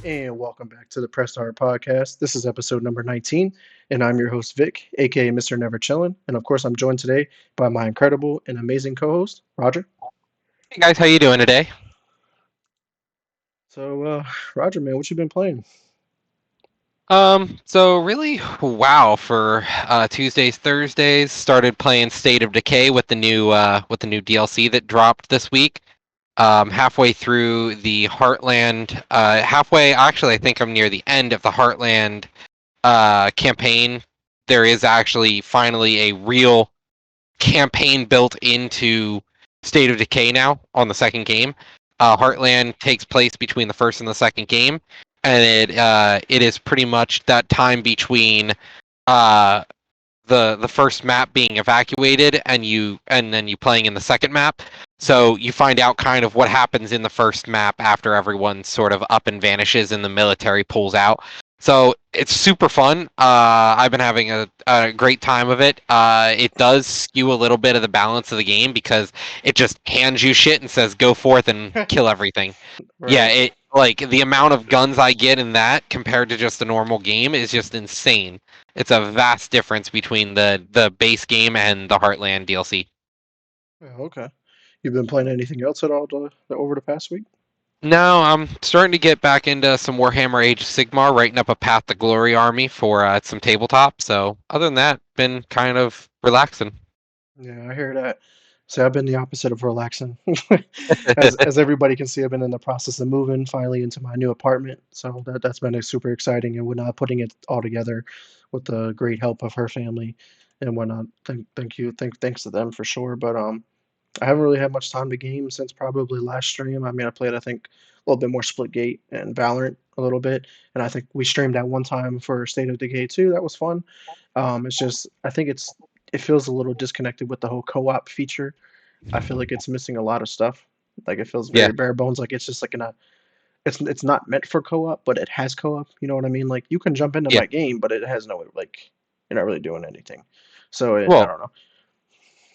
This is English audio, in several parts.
And welcome back to the Press Start Podcast. This is episode number 19, and I'm your host, Vic, aka Mr. Never Chillin'. And of course, I'm joined today by my incredible and amazing co host, Roger. Hey guys, how you doing today? Roger, man, what you been playing? So really, wow, for Tuesdays, Thursdays, started playing State of Decay with the new DLC that dropped this week. Halfway through the Heartland, halfway, actually, I think I'm near the end of the Heartland campaign. There is actually finally a real campaign built into State of Decay now on the second game. Heartland takes place between the first and the second game, and it is pretty much that time between uh, the first map being evacuated and then you playing in the second map. So you find out kind of what happens in the first map after everyone sort of up and vanishes and the military pulls out. So it's super fun. I've been having a great time of it. It does skew a little bit of the balance of the game because it just hands you shit and says go forth and kill everything. Yeah, Right. it like the amount of guns I get in that compared to just a normal game is just insane. It's a vast difference between the base game and the Heartland DLC. Yeah, okay. You've been playing anything else at all over the past week? No, I'm starting to get back into some Warhammer Age of Sigmar, writing up a Path to Glory army for some tabletop. So other than that, been kind of relaxing. Yeah, I hear that. So I've been the opposite of relaxing. As everybody can see, I've been in the process of moving finally into my new apartment. So that's been super exciting and whatnot, putting it all together with the great help of her family and whatnot. Thanks to them for sure. But I haven't really had much time to game since probably last stream. I mean, I played, I think, a little bit more Splitgate and Valorant a little bit, and I think we streamed that one time for State of Decay too. That was fun. It's just I think it feels a little disconnected with the whole co-op feature. I feel like it's missing a lot of stuff. Like it feels Yeah, very bare bones. Like it's just like it's not meant for co-op, but it has co-op. You know what I mean? Like you can jump into yeah. my game, but it has no like you're not really doing anything. So I Well, don't know.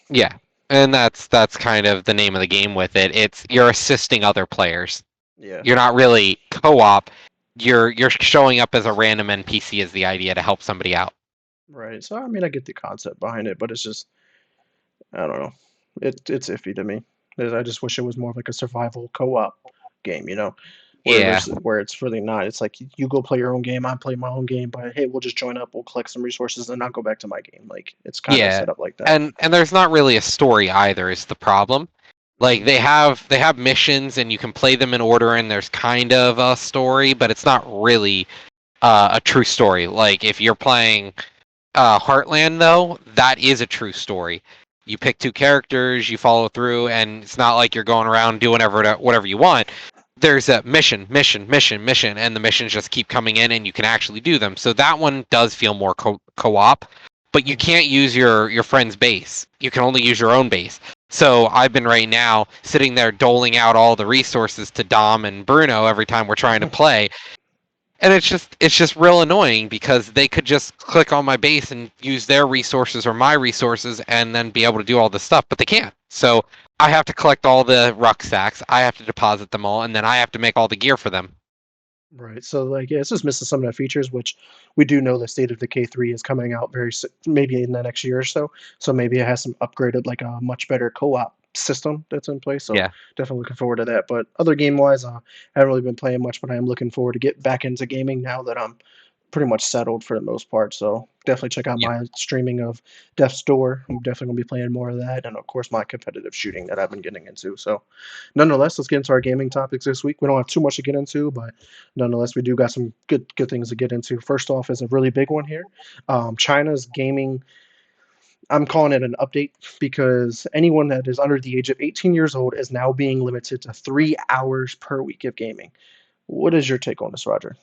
yeah, and that's kind of the name of the game with it. It's you're assisting other players. Yeah. You're not really co-op. You're showing up as a random NPC is the idea to help somebody out. Right. So I mean, I get the concept behind it, but it's just I don't know. It's iffy to me. I just wish it was more of like a survival co-op game, Yeah, where it's really not. It's like you go play your own game, I play my own game, but hey, we'll just join up, we'll collect some resources, and I'll go back to my game. Like it's kind of yeah, set up like that. and there's not really a story either. Is the problem? Like they have missions and you can play them in order and there's kind of a story, but it's not really a true story. Like if you're playing Heartland though, that is a true story. You pick two characters, you follow through, and it's not like you're going around doing whatever you want. There's a mission, and the missions just keep coming in, and you can actually do them. So that one does feel more co-op, but you Mhm. can't use your friend's base. You can only use your own base. So I've been right now sitting there doling out all the resources to Dom and Bruno every time we're trying to play, and it's just real annoying because they could just click on my base and use their resources or my resources and then be able to do all this stuff, but they can't. So I have to collect all the rucksacks, I have to deposit them all, and then I have to make all the gear for them. Right. So like yeah, it's just missing some of the features, which we do know that State of Decay 3 is coming out maybe in the next year or so. So maybe it has some upgraded like a much better co-op system that's in place. So Yeah. definitely looking forward to that. But other game wise, I haven't really been playing much, but I am looking forward to get back into gaming now that I'm pretty much settled for the most part. So definitely check out Yeah. my streaming of Death's Door. I'm definitely gonna be playing more of that, and of course my competitive shooting that I've been getting into. So nonetheless, let's get into our gaming topics this week. We don't have too much to get into, but nonetheless, we do got some good things to get into. First off, is a really big one here. China's gaming. I'm calling it an update because anyone that is under the age of 18 years old is now being limited to 3 hours per week of gaming. What is your take on this, Roger?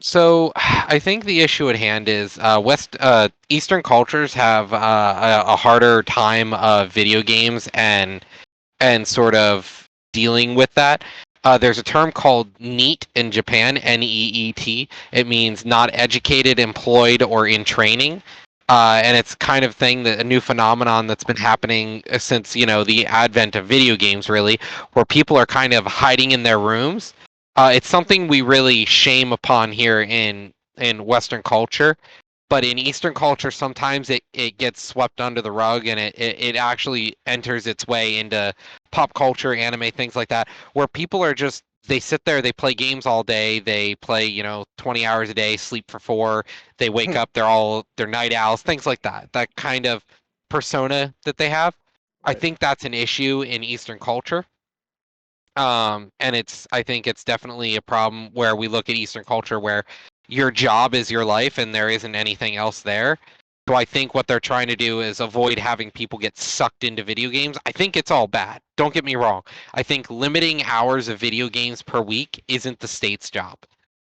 So I think the issue at hand is Eastern cultures have a harder time of video games and sort of dealing with that. There's a term called NEET in Japan, NEET. It means not educated, employed, or in training. And it's kind of thing that a new phenomenon that's been happening since the advent of video games, really, where people are kind of hiding in their rooms It's something we really shame upon here in Western culture, but in Eastern culture, sometimes it gets swept under the rug and it actually enters its way into pop culture, anime, things like that, where people are just they sit there, they play games all day, they play, 20 hours a day, sleep for four, they wake up, they're night owls, things like that. That kind of persona that they have. I Right, think that's an issue in Eastern culture. And I think it's definitely a problem where we look at Eastern culture where your job is your life and there isn't anything else there. So I think what they're trying to do is avoid having people get sucked into video games. I think it's all bad. Don't get me wrong. I think limiting hours of video games per week isn't the state's job.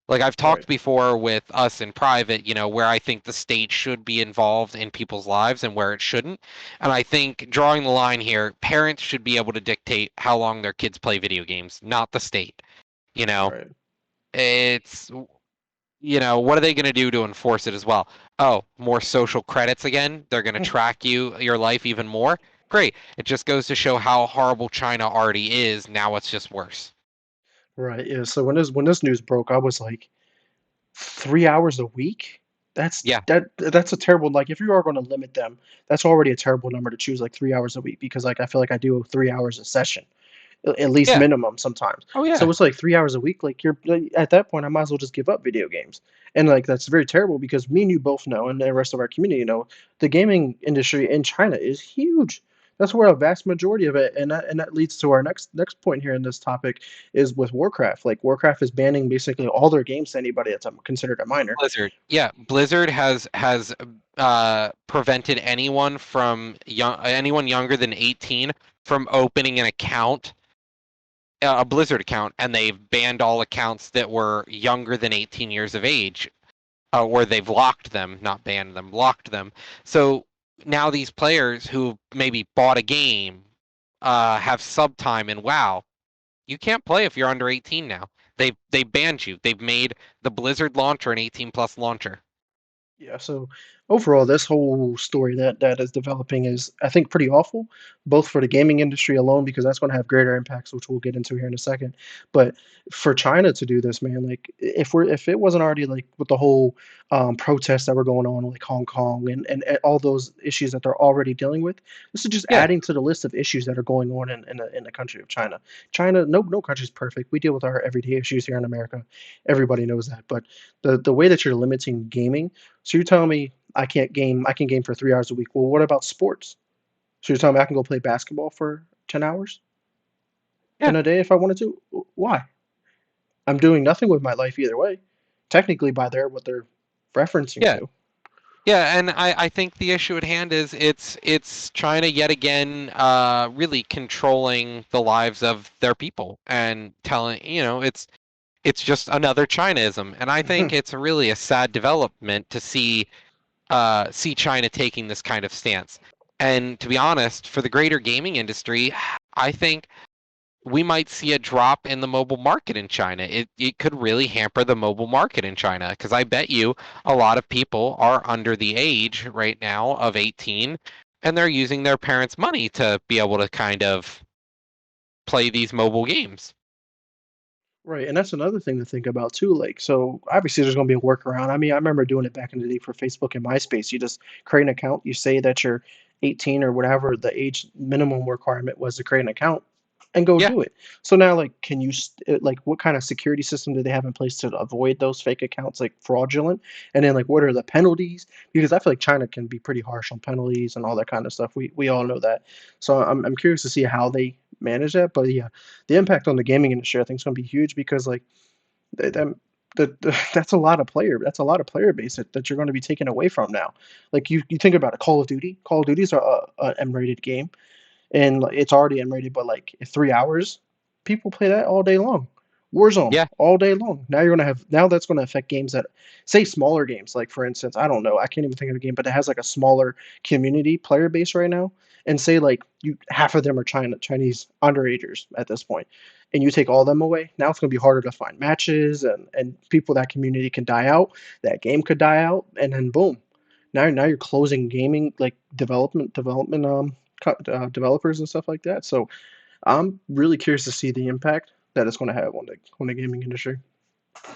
Like I've right, talked before with us in private, where I think the state should be involved in people's lives and where it shouldn't. And I think drawing the line here, parents should be able to dictate how long their kids play video games, not the state. You know, right. it's, what are they going to do to enforce it as well? Oh, more social credits again. They're going to track your life even more. Great. It just goes to show how horrible China already is. Now it's just worse. Right, yeah, so when this news broke, I was like, 3 hours a week? Yeah. That's a terrible, like, if you are gonna limit them, that's already a terrible number to choose, like, 3 hours a week because, like, I feel like I do 3 hours a session. At least Yeah. minimum sometimes. Oh, So yeah. it's like 3 hours a week, like, at that point, I might as well just give up video games. And, like, that's very terrible because me and you both know, and the rest of our community know, the gaming industry in China is huge. That's where a vast majority of it, and that leads to our next point here in this topic is with Warcraft. Like, Warcraft is banning basically all their games to anybody that's, considered a minor. Blizzard. Yeah, Blizzard has prevented anyone younger than 18 from opening an account, a Blizzard account, and they've banned all accounts that were younger than 18 years of age, or they've locked them, not banned them, locked them. So now these players who maybe bought a game, have sub time in WoW. You can't play if you're under 18 now. They banned you. They've made the Blizzard launcher an 18 plus launcher. Yeah, so overall, this whole story that is developing is, I think, pretty awful, both for the gaming industry alone, because that's going to have greater impacts, which we'll get into here in a second. But for China to do this, man, like if it wasn't already like with the whole protests that were going on, like Hong Kong and all those issues that they're already dealing with, this is just Yeah. adding to the list of issues that are going on in the country of China. China, no country's perfect. We deal with our everyday issues here in America. Everybody knows that. But the way that you're limiting gaming, so you're telling me I can game for 3 hours a week. Well, what about sports? So you're telling me I can go play basketball for 10 hours Yeah. in a day if I wanted to? Why? I'm doing nothing with my life either way. Technically by what they're referencing Yeah. to. Yeah, and I think the issue at hand is it's China yet again, really controlling the lives of their people and telling, it's just another Chinaism. And I think it's really a sad development to see China taking this kind of stance. And to be honest, for the greater gaming industry, I think we might see a drop in the mobile market in China. It could really hamper the mobile market in China because I bet you a lot of people are under the age right now of 18 and they're using their parents' money to be able to kind of play these mobile games. Right, and that's another thing to think about too. Like, so obviously there's going to be a workaround. I mean, I remember doing it back in the day for Facebook and MySpace. You just create an account, you say that you're 18 or whatever the age minimum requirement was to create an account, and go Yeah, do it. So now, like, like, what kind of security system do they have in place to avoid those fake accounts, like fraudulent? And then, like, what are the penalties? Because I feel like China can be pretty harsh on penalties and all that kind of stuff. We all know that. So I'm curious to see how they manage that. But yeah, the impact on the gaming industry, I think, is going to be huge because like th- them that's a lot of player base that you're going to be taken away from now. Like you think about it, Call of Duty. Call of Duty's a M-rated game, and like, it's already M-rated, but like 3 hours, people play that all day long. Warzone yeah, all day long. Now that's gonna affect games that say smaller games. Like for instance, I don't know, I can't even think of a game, but it has like a smaller community player base right now. And say like you half of them are Chinese underagers at this point, and you take all them away. Now it's gonna be harder to find matches and people that community can die out. That game could die out, and then boom, now you're closing gaming like development developers and stuff like that. So I'm really curious to see the impact. that it's going to have on the gaming industry.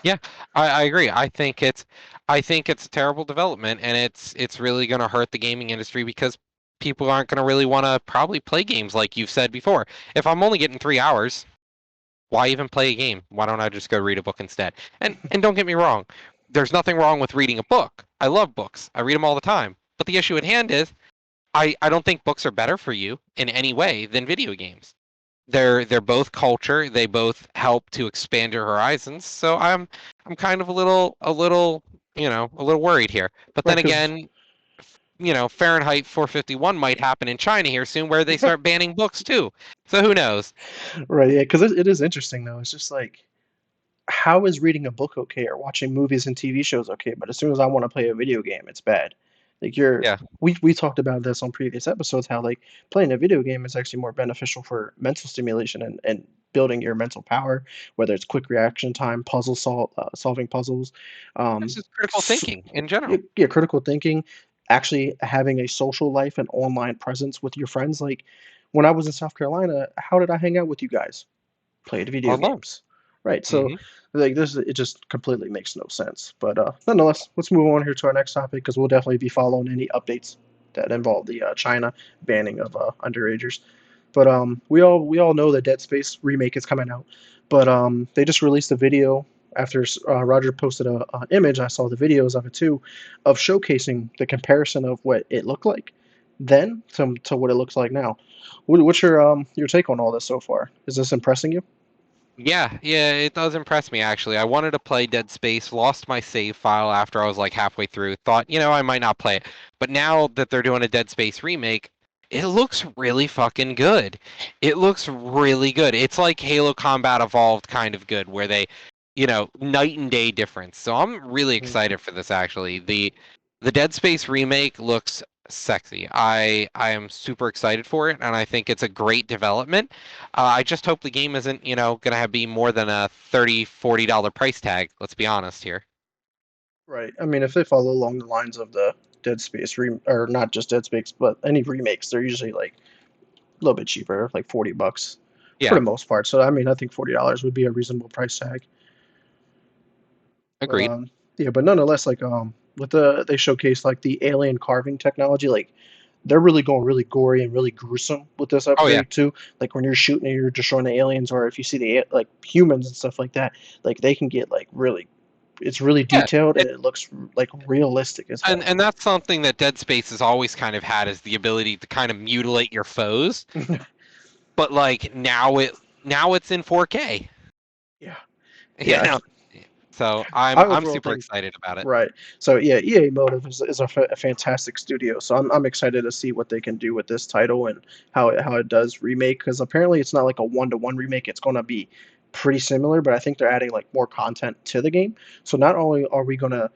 Yeah, I agree. I think it's a terrible development, and it's really going to hurt the gaming industry because people aren't going to really want to probably play games like you've said before. If I'm only getting 3 hours, why even play a game? Why don't I just go read a book instead? And don't get me wrong, there's nothing wrong with reading a book. I love books. I read them all the time. But the issue at hand is I don't think books are better for you in any way than video games. They're both culture. They both help to expand your horizons. So I'm kind of a little a little worried here. But Right, then because again, Fahrenheit 451 might happen in China here soon, where they start banning books too. So who knows? right, yeah, because it is interesting though. It's just like, how is reading a book okay or watching movies and TV shows okay, but as soon as I want to play a video game, it's bad. Like Yeah, we talked about this on previous episodes, how like playing a video game is actually more beneficial for mental stimulation and building your mental power, whether it's quick reaction time, solving puzzles, this um, is critical thinking in yeah, general. yeah, critical thinking, actually having a social life and online presence with your friends. Like when I was in South Carolina, how did I hang out with you guys? Played video Online. games. Right. So Hmm. like this it just completely makes no sense. But nonetheless, let's move on here to our next topic because we'll definitely be following any updates that involve the China banning of underagers. But we all know the Dead Space remake is coming out. But they just released a video after Roger posted an image. I saw the videos of it too, of showcasing the comparison of what it looked like then to what it looks like now. What's your take on all this so far? Is this impressing you? Yeah, yeah, it does impress me actually. I wanted to play Dead Space, lost my save file after I was like halfway through. Thought, I might not play it. But now that they're doing a Dead Space remake, it looks really fucking good. It looks really good. It's like Halo Combat Evolved kind of good, where they, night and day difference. So I'm really Mhm. excited for this actually. The Dead Space remake looks sexy. I am super excited for it, and I think it's a great development. I just hope the game isn't, gonna have be more than a $30-$40 price tag. Let's be honest here. Right. I mean, if they follow along the lines of the Dead Space or not just Dead Space, but any remakes, they're usually like a little bit cheaper, like $40 for Yeah, the most part. So I mean, I think $40 would be a reasonable price tag. But agreed. yeah, but nonetheless, like with they showcase like the alien carving technology, like they're really going really gory and really gruesome with this Oh yeah, upgrade too. Like when you're shooting and you're destroying the aliens, or if you see like humans and stuff like that, like they can get like really, it's really yeah. detailed and It, it looks like realistic as hell. and that's something that Dead Space has always kind of had is the ability to kind of mutilate your foes. But like now it's in 4K. Yeah, You yeah. know, so I I'm overall super think excited about it. right. So yeah, EA Motive is a fantastic studio. So I'm excited to see what they can do with this title and how it does remake because apparently it's not like a one-to-one remake. It's going to be pretty similar, but I think they're adding like more content to the game. So not only are we going to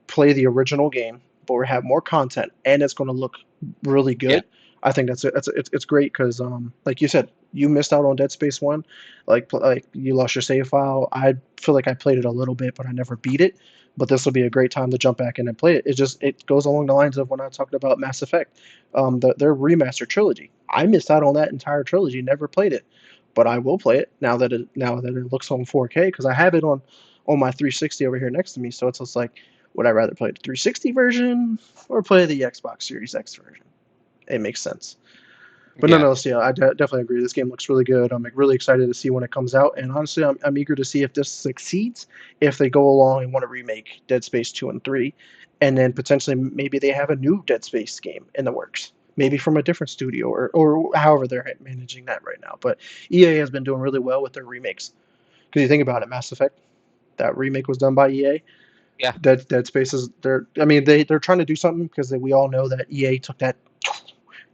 play the original game, but we have more content and it's going to look really Yeah, good. I think it's great because like you said, you missed out on Dead Space One, like you lost your save file. I feel like I played it a little bit, but I never beat it. But this will be a great time to jump back in and play it. It goes along the lines of when I talked about Mass Effect, their remaster trilogy. I missed out on that entire trilogy, never played it, but I will play it now that it looks on 4K because I have it on my 360 over here next to me. So it's just like, would I rather play the 360 version or play the Xbox Series X version? It makes sense. But yeah. nonetheless, yeah, I definitely agree. This game looks really good. I'm like really excited to see when it comes out, and honestly, I'm eager to see if this succeeds. If they go along and want to remake Dead Space 2 and 3, and then potentially maybe they have a new Dead Space game in the works, maybe from a different studio or however they're managing that right now. But EA has been doing really well with their remakes. Because you think about it, Mass Effect, that remake was done by EA. Yeah. Dead Space is I mean they're trying to do something because we all know that EA took that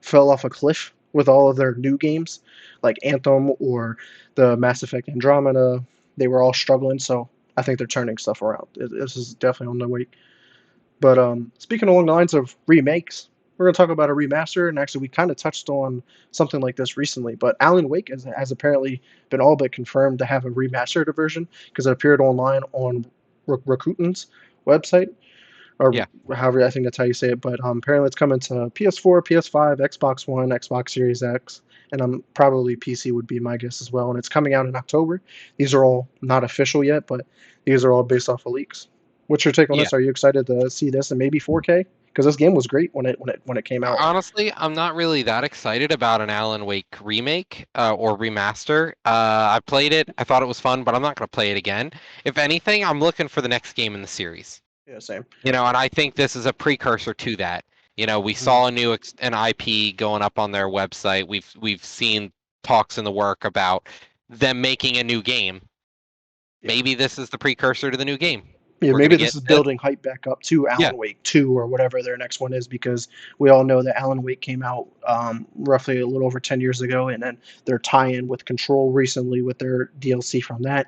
fell off a cliff with all of their new games, like Anthem or the Mass Effect Andromeda. They were all struggling, so I think they're turning stuff around. This is definitely on the way. But speaking along the lines of remakes, we're going to talk about a remaster, and actually we kind of touched on something like this recently. But Alan Wake has apparently been all but confirmed to have a remastered version because it appeared online on Rakuten's website or Yeah. however I think that's how you say it. But apparently, it's coming to PS4, PS5, Xbox One, Xbox Series X, and I'm probably PC would be my guess as well. And it's coming out in October. These are all not official yet, but these are all based off of leaks. What's your take on Yeah. this? Are you excited to see this and maybe 4K? Because this game was great when it came out. Honestly, I'm not really that excited about an Alan Wake remake or remaster. I played it. I thought it was fun, but I'm not going to play it again. If anything, I'm looking for the next game in the series. Yeah, same. And I think this is a precursor to that. We Hmm. saw an IP going up on their website. We've seen talks in the work about them making a new game. Yeah. Maybe this is the precursor to the new game. Yeah, We're gonna maybe this get is this. building hype back up to Yeah, Alan Wake 2 or whatever their next one is because we all know that Alan Wake came out roughly a little over 10 years ago, and then their tie-in with Control recently with their DLC from that.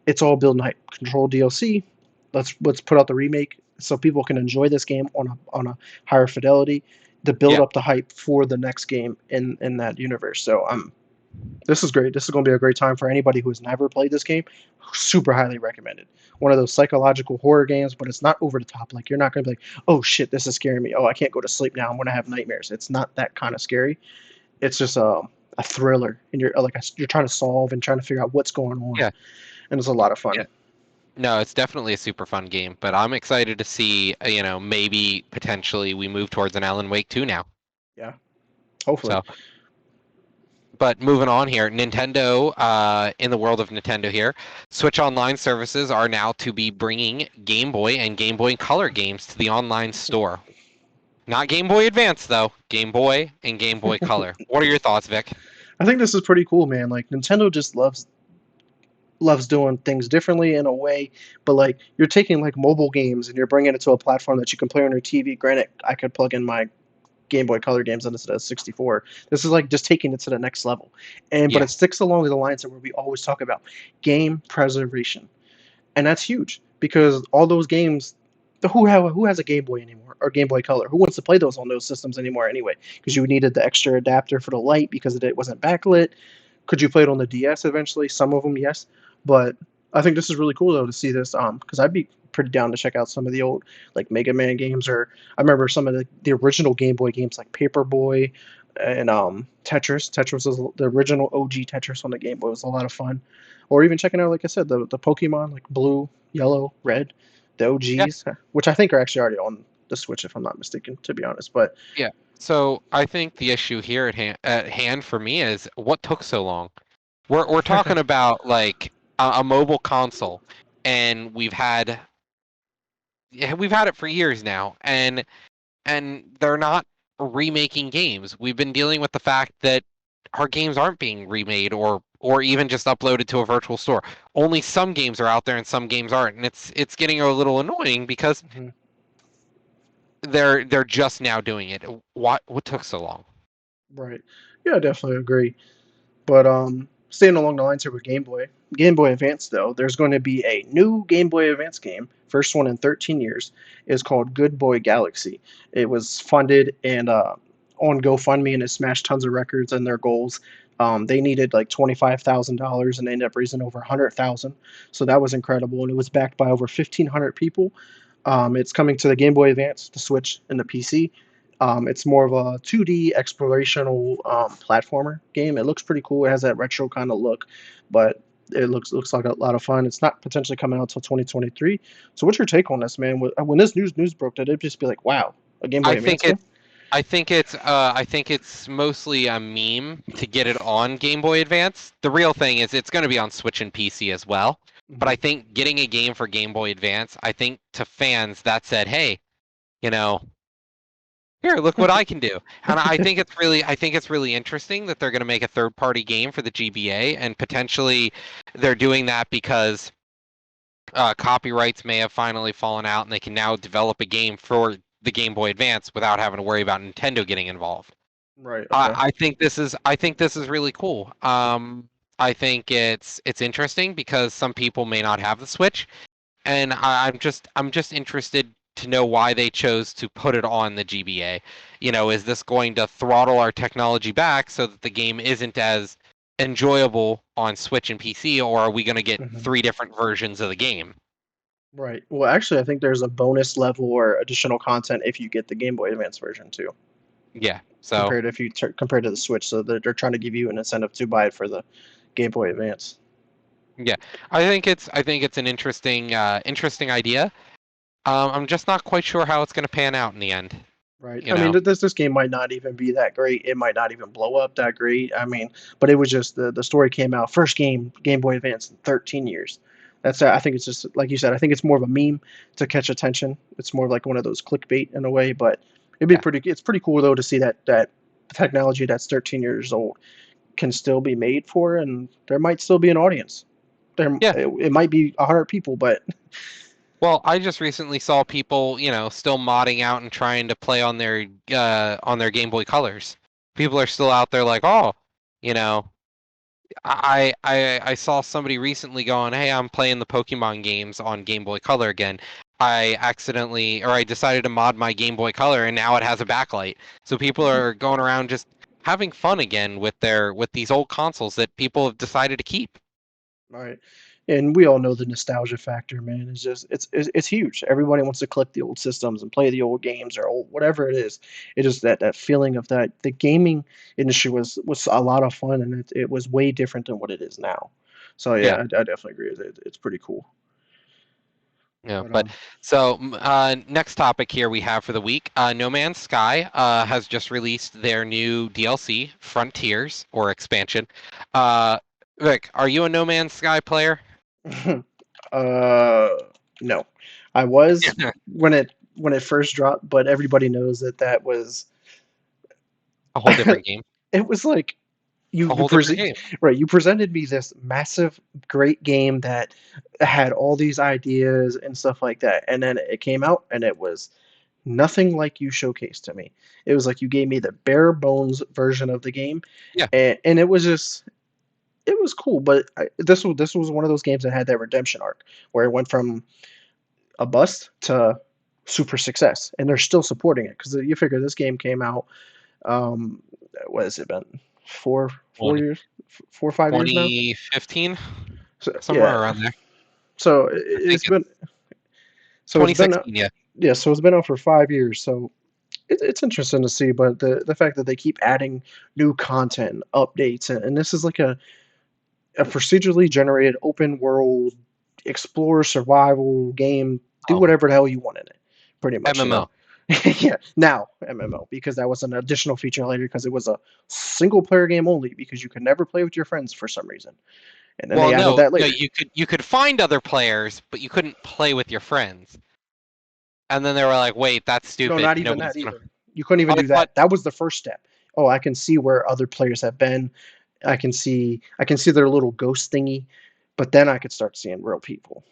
It's all building hype. Control DLC. Let's put out the remake so people can enjoy this game on a higher fidelity to build yeah, up the hype for the next game in that universe. So this is great. This is going to be a great time for anybody who has never played this game. Super highly recommended. One of those psychological horror games, but it's not over the top. Like you're not going to be like, "Oh shit, this is scaring me. Oh, I can't go to sleep now. I'm going to have nightmares." It's not that kind of scary. It's just a thriller, and you're trying to solve and trying to figure out what's going on, yeah, and it's a lot of yeah. fun. No, it's definitely a super fun game, but I'm excited to see, maybe potentially we move towards an Alan Wake 2 now. Yeah, hopefully. So, but moving on here, Nintendo, in the world of Nintendo here, Switch Online services are now to be bringing Game Boy and Game Boy Color games to the online store. Not Game Boy Advance, though. Game Boy and Game Boy Color. What are your thoughts, Vic? I think this is pretty cool, man. Like Nintendo just loves doing things differently in a way, but like you're taking like mobile games and you're bringing it to a platform that you can play on your TV. Granted, I could plug in my Game Boy Color games into the 64. This is like just taking it to the next level, and but Yeah, it sticks along the lines of where we always talk about game preservation, and that's huge because all those games. Who has a Game Boy anymore or Game Boy Color? Who wants to play those on those systems anymore anyway? Because you needed the extra adapter for the light because it wasn't backlit. Could you play it on the DS eventually? Some of them, yes, but I think this is really cool though to see this. Because I'd be pretty down to check out some of the old like Mega Man games, or I remember some of the original Game Boy games like Paperboy and Tetris. Tetris was the original OG Tetris on the Game Boy. It was a lot of fun. Or even checking out, like I said, the Pokemon like Blue, Yellow, Red, the yeah, OGs, which I think are actually already on the Switch if I'm not mistaken, to be honest. But yeah. So I think the issue here at hand for me is what took so long. We're talking about like a mobile console, and we've had it for years now, and they're not remaking games. We've been dealing with the fact that our games aren't being remade or even just uploaded to a virtual store. Only some games are out there and some games aren't, and it's getting a little annoying because mhm, they're just now doing it. What took so long? right, yeah, I definitely agree. But staying along the lines here with Game Boy Advance though, there's going to be a new Game Boy Advance game, first one in 13 years, is called Good Boy Galaxy. It was funded and on GoFundMe and it smashed tons of records and their goals. They needed like $25,000 and they ended up raising over 100,000. So that was incredible and it was backed by over 1,500 people. It's coming to the Game Boy Advance, the Switch, and the PC. It's more of a 2D explorational platformer game. It looks pretty cool. It has that retro kind of look, but it looks like a lot of fun. It's not potentially coming out until 2023. So, what's your take on this, man? When this news broke, did it just be like, wow, a Game I Boy Advance think game? it's I think it's mostly a meme to get it on Game Boy Advance. The real thing is it's going to be on Switch and PC as well. But Hmm. I think getting a game for Game Boy Advance, I think to fans that said, "Hey, you know, here, look what I can do." And I think it's really interesting that they're going to make a third-party game for the GBA, and potentially they're doing that because copyrights may have finally fallen out, and they can now develop a game for the Game Boy Advance without having to worry about Nintendo getting involved. Right. I, Okay. I think this is really cool. I think it's interesting because some people may not have the Switch, and I'm just interested to know why they chose to put it on the GBA. Is this going to throttle our technology back so that the game isn't as enjoyable on Switch and PC, or are we going to get Hmm. three different versions of the game? Right. Well, actually, I think there's a bonus level or additional content if you get the Game Boy Advance version too. Yeah. So compared to the Switch. So they're trying to give you an incentive to buy it for the Game Boy Advance, yeah, I think it's an interesting idea. I'm just not quite sure how it's going to pan out in the end. right? You I mean, know. this game might not even be that great. It might not even blow up that great. I mean, but it was just the story came out first Game Boy Advance in 13 years. That's I think it's just like you said. I think it's more of a meme to catch attention. It's more like one of those clickbait in a way. But it'd be Yeah. pretty. It's pretty cool though to see that technology that's 13 years old can still be made for, and there might still be an audience. Yeah. It might be 100 people, but Well, I just recently saw people, still modding out and trying to play on their Game Boy Colors. People are still out there like, oh, you know, I saw somebody recently going, hey, I'm playing the Pokemon games on Game Boy Color again. I decided to mod my Game Boy Color and now it has a backlight. So people are going around just having fun again with these old consoles that people have decided to keep. right. And we all know the nostalgia factor, man. It's huge. Everybody wants to collect the old systems and play the old games or old whatever it is. It is that feeling of that the gaming industry was a lot of fun, and it was way different than what it is now. So yeah, Yeah. I definitely agree with it. It's pretty cool. Yeah, But but so next topic here we have for the week. No Man's Sky has just released their new DLC, Frontiers or expansion. Uh, Vic, are you a No Man's Sky player? uh, no, I was when it first dropped, but everybody knows that was A whole different game. it was like A you whole different present game. right you presented me this massive great game that had all these ideas and stuff like that, and then it came out and it was nothing like you showcased to me. It was like you gave me the bare bones version of the game, Yeah. and it was just it was cool, but this was one of those games that had that redemption arc where it went from a bust to super success, and they're still supporting it because you figure this game came out, um, what has it been? Four Twenty years, 4 or 5 years now. 2015, So yeah, somewhere around there. so I think it's it's been so it's been 2016. Yeah. yeah, so it's been out for 5 years. So it's interesting to see, but the fact that they keep adding new content, updates, and this is like a procedurally generated open world explore survival game. Do Oh, whatever the hell you want in it, pretty much, you know. MMO. Yeah, now MMO because that was an additional feature later because it was a single player game only because you could never play with your friends for some reason, and then Well, they added no, that no, later. you could find other players, but you couldn't play with your friends. And then they were like, wait, that's No, stupid. not even that Nobody's gonna. either. You couldn't even I do thought, that. That was the first step. Oh, I can see where other players have been. I can see their little ghost thingy, but then I could start seeing real people.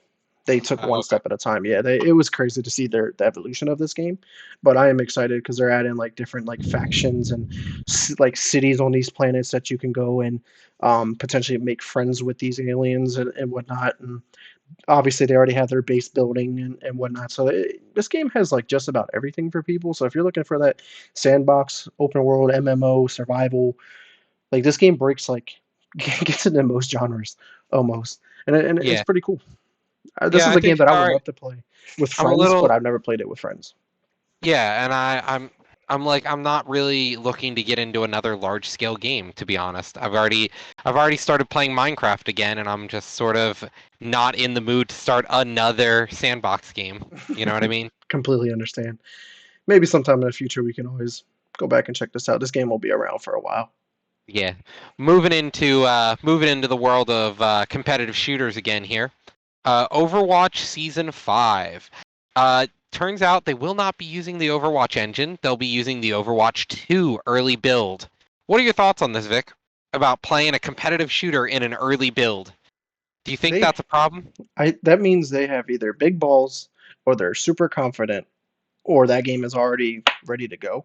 They took oh, one okay. step at a time. Yeah, it was crazy to see the evolution of this game, but I am excited because they're adding like different like factions and like cities on these planets that you can go and potentially make friends with these aliens and whatnot. And obviously, they already have their base building and whatnot. So this game has like just about everything for people. So if you're looking for that sandbox, open world, MMO, survival, like this game breaks like gets into most genres almost, and it's Yeah, pretty cool. This yeah, is I a game think that I all would right. love to play with I'm a friends, but little, I've never played it with friends. yeah, and I'm like, I'm not really looking to get into another large scale game, to be honest. I've already started playing Minecraft again, and I'm just sort of not in the mood to start another sandbox game. You know what I mean? Completely understand. Maybe sometime in the future we can always go back and check this out. This game will be around for a while. Yeah. Moving into the world of competitive shooters again here. Overwatch Season 5. Turns out they will not be using the Overwatch engine. They'll be using the Overwatch 2 early build. What are your thoughts on this, Vic? About playing a competitive shooter in an early build? Do you think They, that's a problem? that means they have either big balls or they're super confident, or that game is already ready to go.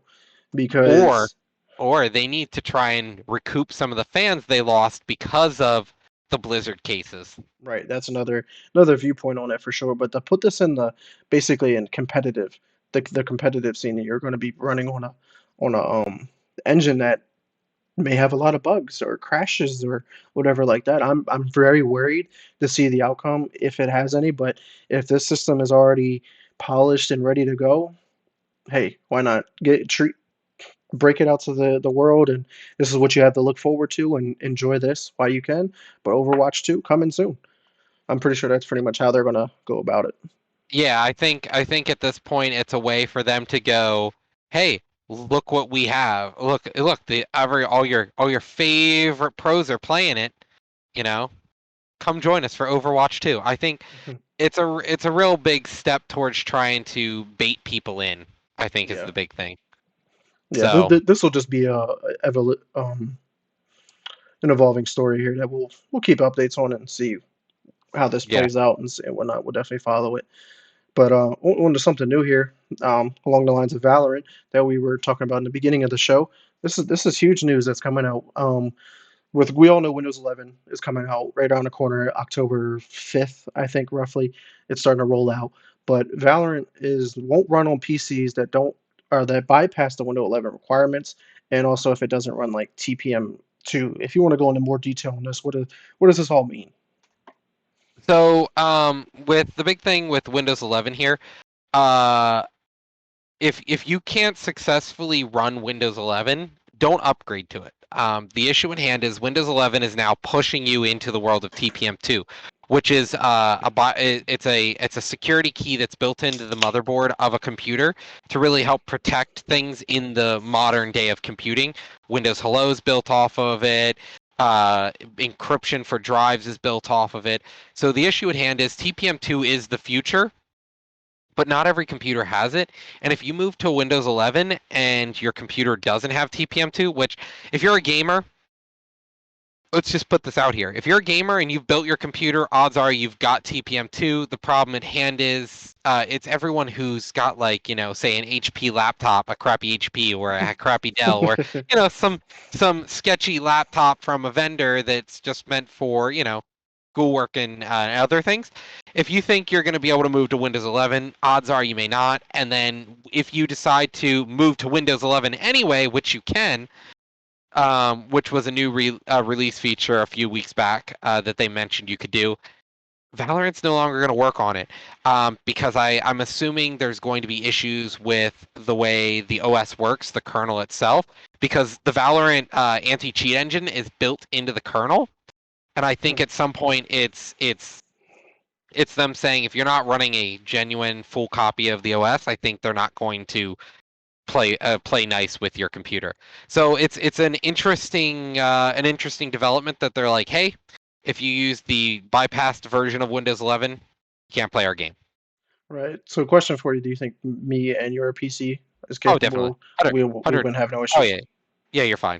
Or Because or they need to try and recoup some of the fans they lost because of the Blizzard cases. right, that's another viewpoint on it for sure. But to put this in the basically in competitive, the competitive scene, that you're going to be running on a engine that may have a lot of bugs or crashes or whatever like that. I'm very worried to see the outcome if it has any. But if this system is already polished and ready to go, hey, why not break it out to the world, and this is what you have to look forward to and enjoy this while you can. But Overwatch 2 coming soon. I'm pretty sure that's pretty much how they're gonna go about it. Yeah, I think at this point it's a way for them to go, hey, look what we have. Look, the every all your favorite pros are playing it, you know. Come join us for Overwatch 2. I think Mhm. it's a real big step towards trying to bait people in, I think is Yeah, the big thing. yeah. So, This will just be an evolving story here that we'll keep updates on it and see how this yeah. plays out and whatnot. We'll definitely follow it. But on to something new here, along the lines of Valorant that we were talking about in the beginning of the show. This is huge news that's coming out. With we all know Windows 11 is coming out right around the corner, October 5th, I think roughly. It's starting to roll out. But Valorant is won't run on PCs that don't or that bypass the Windows 11 requirements, and also if it doesn't run like TPM2. If you want to go into more detail on this, what does this all mean? So, with the big thing with Windows 11 here, uh, if you can't successfully run Windows 11, don't upgrade to it. The issue at hand is Windows 11 is now pushing you into the world of TPM2, which is it's a security key that's built into the motherboard of a computer to really help protect things in the modern day of computing. Windows Hello is built off of it. Encryption for drives is built off of it. So the issue at hand is TPM2 is the future, but not every computer has it. And if you move to Windows 11 and your computer doesn't have TPM2, which if you're a gamer, let's just put this out here. If you're a gamer and you've built your computer, odds are you've got TPM2. The problem at hand is it's everyone who's got like, say an HP laptop, a crappy HP or a crappy Dell or, some sketchy laptop from a vendor that's just meant for, schoolwork and other things. If you think you're going to be able to move to Windows 11, odds are you may not. And then if you decide to move to Windows 11 anyway, which you can, which was a new release feature a few weeks back that they mentioned you could do. Valorant's no longer going to work on it because I'm assuming there's going to be issues with the way the OS works, the kernel itself, because the Valorant anti-cheat engine is built into the kernel, and I think at some point it's them saying if you're not running a genuine full copy of the OS, I think they're not going to play nice with your computer. So it's an interesting development that they're like, hey, if you use the bypassed version of Windows 11, you can't play our game. Right. So, question for you: do you think me and your PC is Oh, definitely, capable? 100, We wouldn't have no Oh issues. yeah, yeah, you're fine.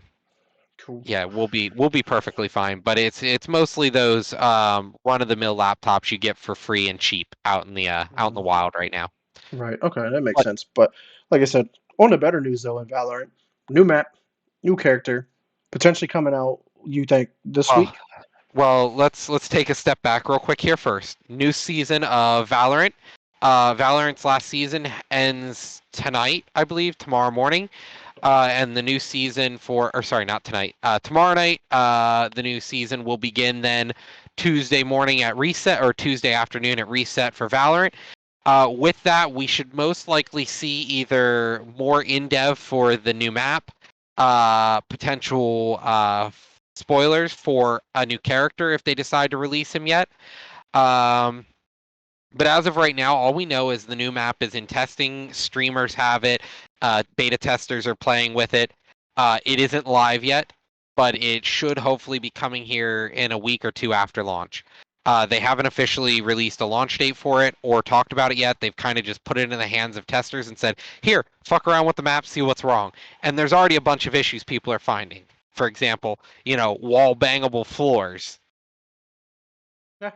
Cool. Yeah, we'll be perfectly fine. But it's mostly those run of the mill laptops you get for free and cheap out in the wild right now. Right. Okay, that makes But sense. But like I said, on the better news though, in Valorant, new map, new character, potentially coming out. You think this well, week? Well, let's take a step back real quick here first. New season of Valorant. Valorant's last season ends tonight, I believe, tomorrow morning. And the new season or sorry, not tonight. Tomorrow night, the new season will begin then Tuesday morning at reset or Tuesday afternoon at reset for Valorant. With that, we should most likely see either more in-dev for the new map, potential spoilers for a new character if they decide to release him yet. Um, but as of right now, all we know is the new map is in testing. Streamers have it. Beta testers are playing with it. It isn't live yet, but it should hopefully be coming here in a week or two after launch. They haven't officially released a launch date for it or talked about it yet. They've kind of just put it in the hands of testers and said, here, fuck around with the map, see what's wrong. And there's already a bunch of issues people are finding. For example, wall bangable floors. Yeah.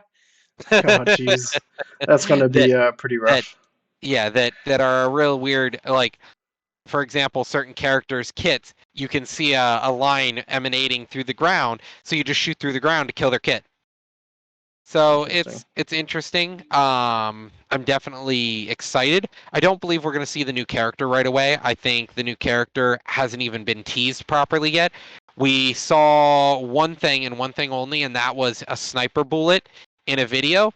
Oh, that jeez, that's gonna be pretty that rough. yeah, that are a real weird, like, for example, certain characters' kits, you can see a line emanating through the ground, so you just shoot through the ground to kill their kit. So Interesting. it's interesting. I'm definitely excited. I don't believe we're going to see the new character right away. I think the new character hasn't even been teased properly yet. We saw one thing and one thing only, and that was a sniper bullet in a video.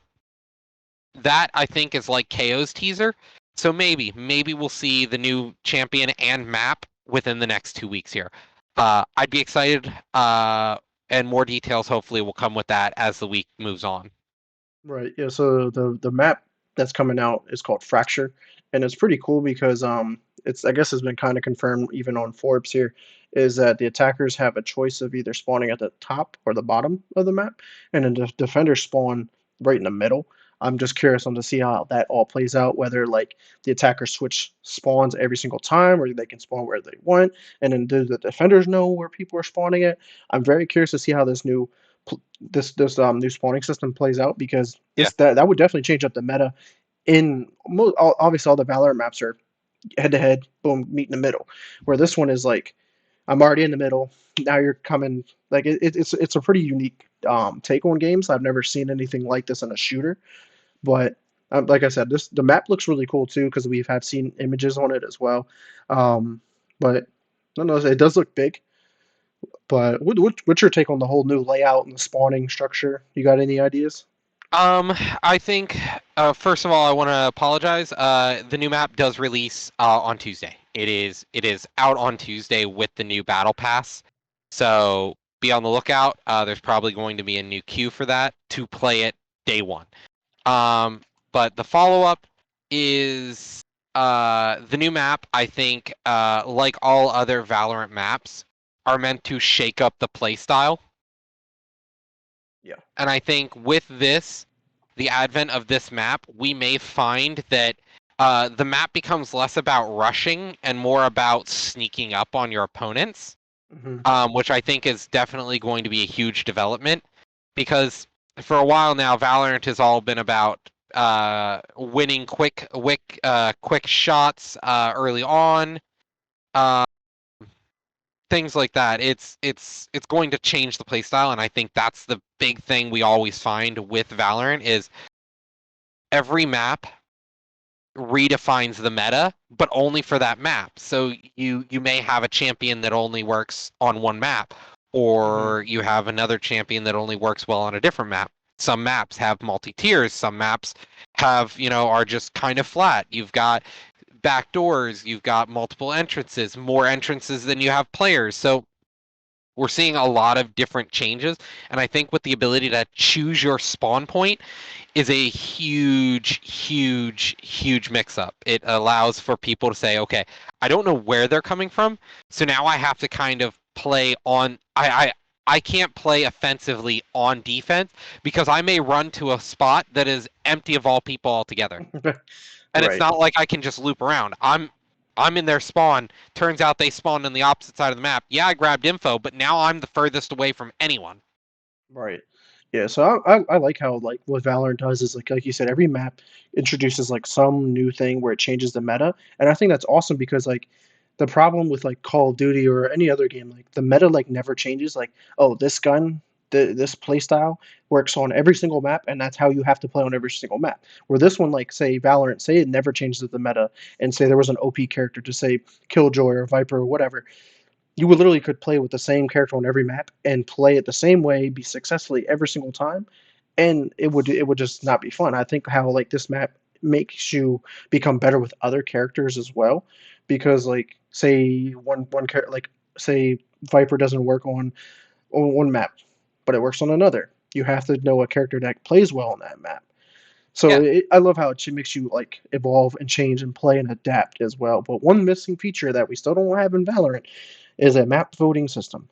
That I think is like KO's teaser. So maybe we'll see the new champion and map within the next 2 weeks here. I'd be excited, and more details hopefully will come with that as the week moves on. Right. Yeah. So the map that's coming out is called Fracture, and it's pretty cool because it's I guess it's been kind of confirmed even on Forbes here, is that the attackers have a choice of either spawning at the top or the bottom of the map, and then the defenders spawn right in the middle. I'm just curious on to see how that all plays out, whether like the attackers switch spawns every single time, or they can spawn where they want, and then do the defenders know where people are spawning at? I'm very curious to see how this new spawning system plays out because Yeah. that would definitely change up the meta. Obviously all the Valorant maps are head to head, boom, meet in the middle. Where this one is like I'm already in the middle. Now you're coming like it's a pretty unique take on games. I've never seen anything like this in a shooter. But like I said, the map looks really cool too because we've had seen images on it as well. But no, no, it does look big. But what's your take on the whole new layout and the spawning structure? You got any ideas? I think first of all, I want to apologize. The new map does release on Tuesday. It is out on Tuesday with the new battle pass. So be on the lookout. There's probably going to be a new queue for that to play it day one. Um, but the follow up is the new map. I think like all other Valorant maps are meant to shake up the playstyle. Yeah. And I think with this, the advent of this map, we may find that the map becomes less about rushing and more about sneaking up on your opponents, Hmm. which I think is definitely going to be a huge development because for a while now, Valorant has all been about winning quick shots early on. Uh, Things like that. It's going to change the playstyle, and I think that's the big thing we always find with Valorant is every map redefines the meta, but only for that map. So you may have a champion that only works on one map, Hmm. or you have another champion that only works well on a different map. Some maps have multi tiers. Some maps have are just kind of flat. You've got back doors. You've got multiple entrances, more entrances than you have players. So we're seeing a lot of different changes, and I think with the ability to choose your spawn point is a huge mix up. It allows for people to say, okay, I don't know where they're coming from, so now I have to kind of play on I can't play offensively on defense because I may run to a spot that is empty of all people altogether. And it's Right. not like I can just loop around. I'm in their spawn. Turns out they spawned on the opposite side of the map. Yeah, I grabbed info, but now I'm the furthest away from anyone. Right. Yeah, so I like how like what Valorant does is like you said, every map introduces like some new thing where it changes the meta, and I think that's awesome because like the problem with like Call of Duty or any other game, like the meta like never changes. Like, oh, this gun, this play style works on every single map, and that's how you have to play on every single map. Where this one, like say Valorant, say it never changes the meta, and say there was an OP character to say Killjoy or Viper or whatever, you would literally could play with the same character on every map and play it the same way, be successfully every single time, and it would just not be fun. I think how like this map makes you become better with other characters as well, because like say one character like say Viper doesn't work on one map, but it works on another. You have to know a character that plays well on that map. So Yeah, I love how it makes you like evolve and change and play and adapt as well. But one missing feature that we still don't have in Valorant is a map voting system.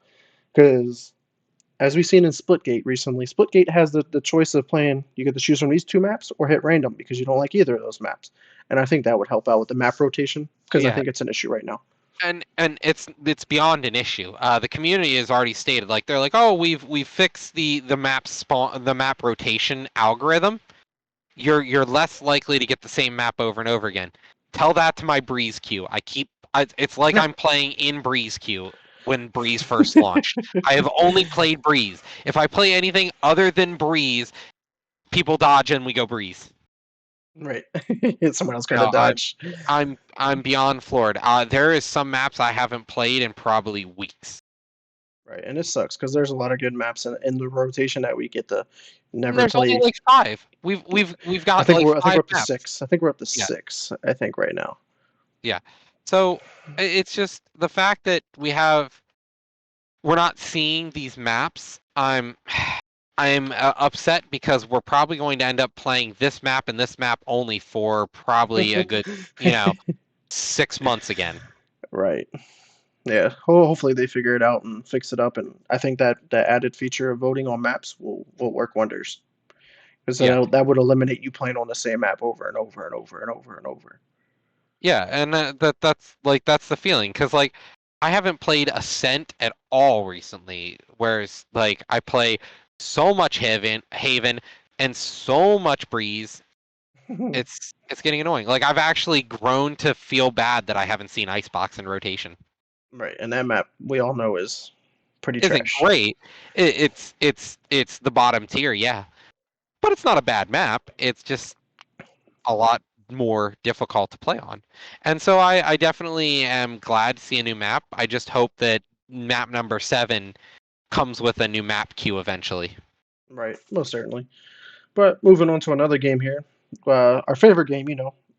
Because as we've seen in Splitgate recently, Splitgate has the choice of playing, you get to choose from these two maps or hit random because you don't like either of those maps. And I think that would help out with the map rotation because I yeah. think it's an issue right now. And it's beyond an issue. The community has already stated like they're like, oh, we've fixed the map rotation algorithm. You're less likely to get the same map over and over again. Tell that to my Breeze queue. It's like I'm playing in Breeze queue when Breeze first launched. I have only played Breeze. If I play anything other than Breeze, people dodge and we go Breeze. Right. Someone else You got to know, I'm dodge. I'm beyond floored. There is some maps I haven't played in probably weeks. Right. And it sucks because there's a lot of good maps in the rotation that we get to And never there's only play. like five. We've I got think like we're I think five we're up to maps. six. I think we're up to Yeah, six. I think right now. yeah. So it's just the fact that we're not seeing these maps. I'm upset because we're probably going to end up playing this map and this map only for probably a good, you know, 6 months again. Right. Yeah. Hopefully they figure it out and fix it up. And I think that the added feature of voting on maps will work wonders because Yeah. that would eliminate you playing on the same map over and over and over and over and over. Yeah, and that's the feeling because like I haven't played Ascent at all recently, whereas like I play so much Haven and so much Breeze. It's getting annoying. Like I've actually grown to feel bad that I haven't seen Icebox in rotation. Right. And that map we all know is pretty Isn't trash. great. It's the bottom tier, yeah, but it's not a bad map. It's just a lot more difficult to play on. And so I definitely am glad to see a new map. I just hope that map number 7 comes with a new map queue eventually. Right. Most certainly. But moving on to another game here, our favorite game,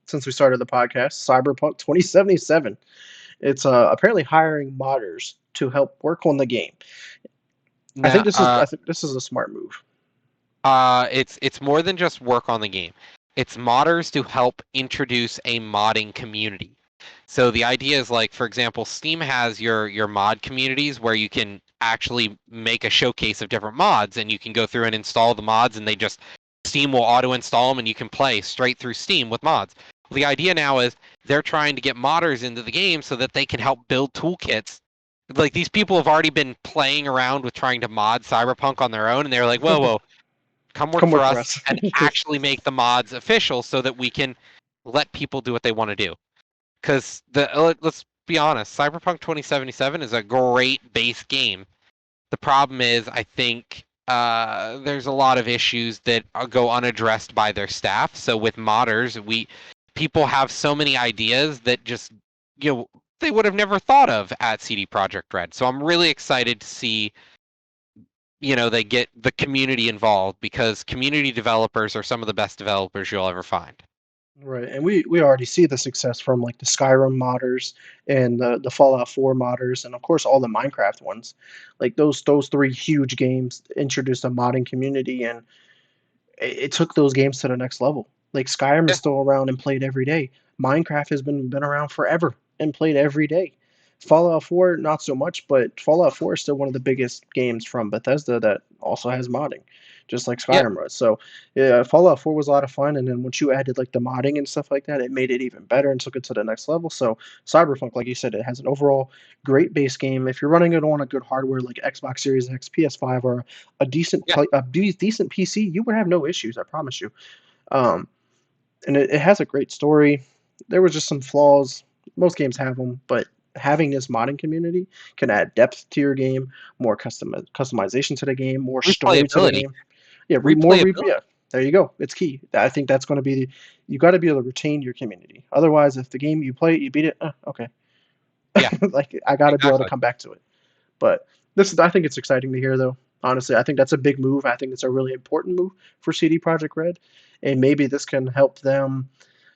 since we started the podcast, Cyberpunk 2077. It's apparently hiring modders to help work on the game. Now, I think this is a smart move. it's more than just work on the game. It's modders to help introduce a modding community. So the idea is like, for example, Steam has your mod communities where you can actually make a showcase of different mods, and you can go through and install the mods, and they just Steam will auto install them, and you can play straight through Steam with mods. The idea now is they're trying to get modders into the game so that they can help build toolkits. Like these people have already been playing around with trying to mod Cyberpunk on their own, and they're like, whoa, whoa, come work Come for work for us us. and actually make the mods official so that we can let people do what they want to do. Because let's be honest, Cyberpunk 2077 is a great base game. The problem is, I think there's a lot of issues that go unaddressed by their staff. So with modders, people have so many ideas that just you know they would have never thought of at CD Projekt Red. So I'm really excited to see they get the community involved because community developers are some of the best developers you'll ever find. Right, and we already see the success from like the Skyrim modders and the Fallout 4 modders, and of course all the Minecraft ones. Like those three huge games introduced a modding community, and it took those games to the next level. Like Skyrim is Yeah, still around and played every day. Minecraft has been around forever and played every day. Fallout 4 not so much, but Fallout 4 is still one of the biggest games from Bethesda that also has modding, just like yeah, Skyrim was. So yeah, Fallout 4 was a lot of fun, and then once you added like the modding and stuff like that, it made it even better and took it to the next level. So Cyberpunk, like you said, it has an overall great base game. If you're running it on a good hardware like Xbox Series X, PS5, or yeah, decent PC, you would have no issues. I promise you. Um, and it has a great story. There was just some flaws. Most games have them, but having this modding community can add depth to your game, more customization to the game, more story to the replayability, game. Yeah, replayability. yeah. There you go. It's key. I think that's going to be you got to be able to retain your community. Otherwise, if the game you play it, you beat it, okay. Yeah, Like I got to be able to exactly. come back to it. But I think it's exciting to hear, though. Honestly, I think that's a big move. I think it's a really important move for CD Projekt Red, and maybe this can help them